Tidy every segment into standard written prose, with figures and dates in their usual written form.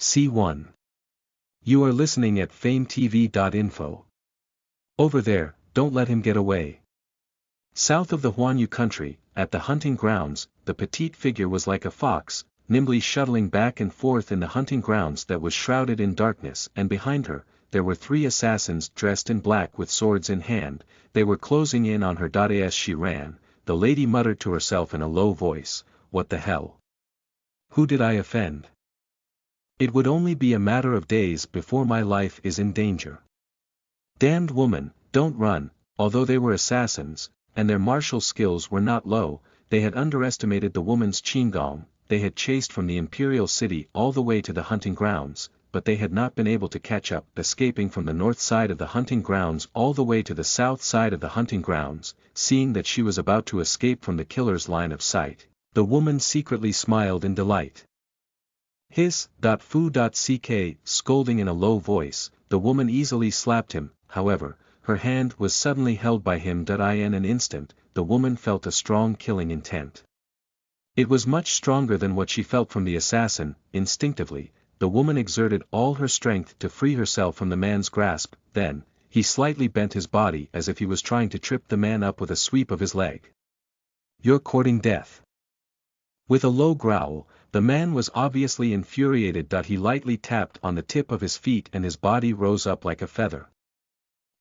C1. You are listening at FameTV.info. Over there, don't let him get away. South of the Huanyu country, at the hunting grounds, the petite figure was like a fox, nimbly shuttling back and forth in the hunting grounds that was shrouded in darkness, and behind her, there were three assassins dressed in black with swords in hand. They were closing in on her. As she ran, the lady muttered to herself in a low voice, "What the hell? Who did I offend? It would only be a matter of days before my life is in danger. Damned woman, don't run." Although they were assassins, and their martial skills were not low, they had underestimated the woman's qinggong. They had chased from the imperial city all the way to the hunting grounds, but they had not been able to catch up, escaping from the north side of the hunting grounds all the way to the south side of the hunting grounds. Seeing that she was about to escape from the killer's line of sight, the woman secretly smiled in delight. Ck, scolding in a low voice, the woman easily slapped him. However, her hand was suddenly held by him. In an instant, the woman felt a strong killing intent. It was much stronger than what she felt from the assassin. Instinctively, the woman exerted all her strength to free herself from the man's grasp. Then, he slightly bent his body as if he was trying to trip the man up with a sweep of his leg. "You're courting death." With a low growl, the man was obviously infuriated. He lightly tapped on the tip of his feet and his body rose up like a feather.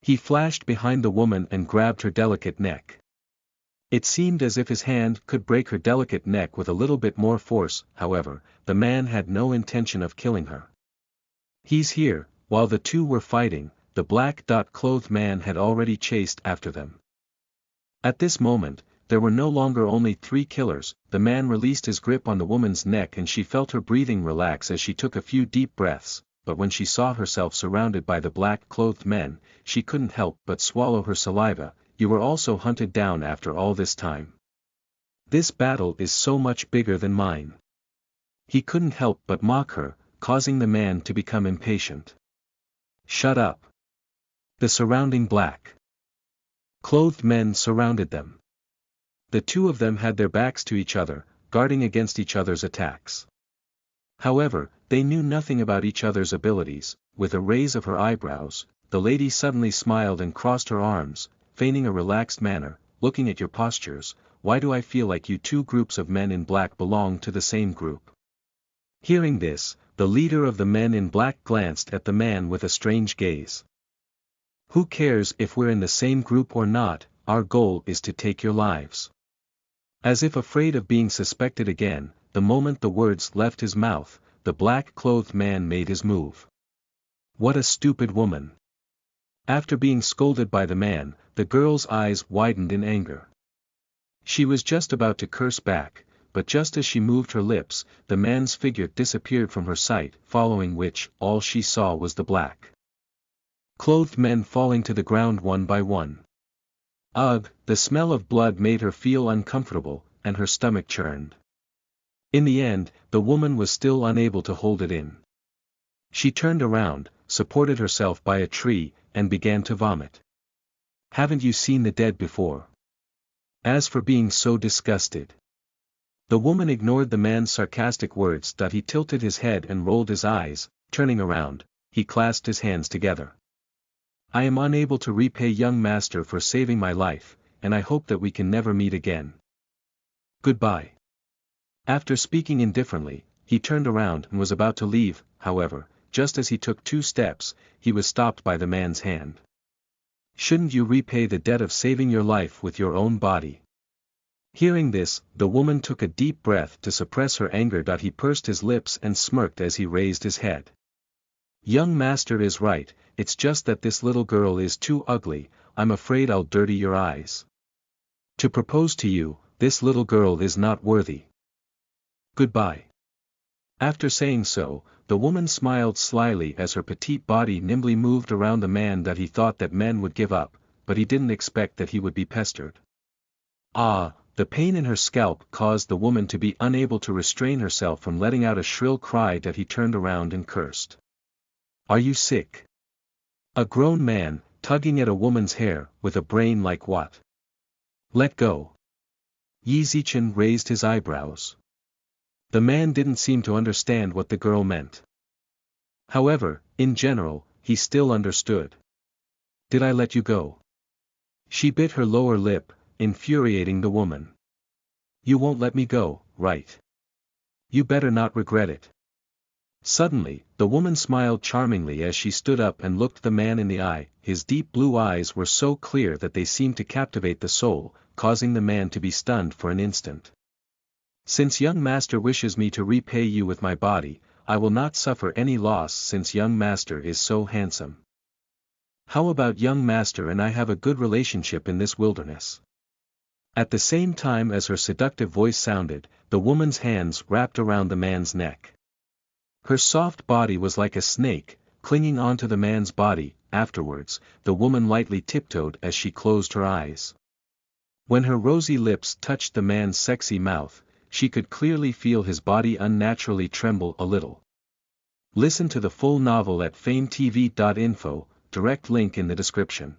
He flashed behind the woman and grabbed her delicate neck. It seemed as if his hand could break her delicate neck with a little bit more force. However, the man had no intention of killing her. "He's here." While the two were fighting, the black-clothed man had already chased after them. At this moment, there were no longer only three killers. The man released his grip on the woman's neck and she felt her breathing relax as she took a few deep breaths, but when she saw herself surrounded by the black-clothed men, she couldn't help but swallow her saliva. "You were also hunted down after all this time. This battle is so much bigger than mine." He couldn't help but mock her, causing the man to become impatient. "Shut up." The surrounding black-clothed men surrounded them. The two of them had their backs to each other, guarding against each other's attacks. However, they knew nothing about each other's abilities. With a raise of her eyebrows, the lady suddenly smiled and crossed her arms, feigning a relaxed manner. "Looking at your postures, why do I feel like you two groups of men in black belong to the same group?" Hearing this, the leader of the men in black glanced at the man with a strange gaze. "Who cares if we're in the same group or not? Our goal is to take your lives." As if afraid of being suspected again, the moment the words left his mouth, the black-clothed man made his move. What a stupid woman! After being scolded by the man, the girl's eyes widened in anger. She was just about to curse back, but just as she moved her lips, the man's figure disappeared from her sight, following which, all she saw was the black-clothed men falling to the ground one by one. Ugh, the smell of blood made her feel uncomfortable, and her stomach churned. In the end, the woman was still unable to hold it in. She turned around, supported herself by a tree, and began to vomit. "Haven't you seen the dead before? As for being so disgusted." The woman ignored the man's sarcastic words. He tilted his head and rolled his eyes. Turning around, he clasped his hands together. "I am unable to repay young master for saving my life, and I hope that we can never meet again. Goodbye." After speaking indifferently, he turned around and was about to leave. However, just as he took 2 steps, he was stopped by the man's hand. "Shouldn't you repay the debt of saving your life with your own body?" Hearing this, the woman took a deep breath to suppress her anger. He pursed his lips and smirked as he raised his head. "Young master is right, it's just that this little girl is too ugly. I'm afraid I'll dirty your eyes. To propose to you, this little girl is not worthy. Goodbye." After saying so, the woman smiled slyly as her petite body nimbly moved around the man. He thought that men would give up, but he didn't expect that he would be pestered. The pain in her scalp caused the woman to be unable to restrain herself from letting out a shrill cry. He turned around and cursed. "Are you sick?" A grown man, tugging at a woman's hair, with a brain like what? "Let go." Yi Zichen raised his eyebrows. The man didn't seem to understand what the girl meant. However, in general, he still understood. Did I let you go? She bit her lower lip, infuriating the woman. You won't let me go, right? You better not regret it. Suddenly, the woman smiled charmingly as she stood up and looked the man in the eye. His deep blue eyes were so clear that they seemed to captivate the soul, causing the man to be stunned for an instant. Since young master wishes me to repay you with my body, I will not suffer any loss since young master is so handsome. How about young master and I have a good relationship in this wilderness? At the same time as her seductive voice sounded, the woman's hands wrapped around the man's neck. Her soft body was like a snake, clinging onto the man's body. Afterwards, the woman lightly tiptoed as she closed her eyes. When her rosy lips touched the man's sexy mouth, she could clearly feel his body unnaturally tremble a little. Listen to the full novel at FameTV.info, direct link in the description.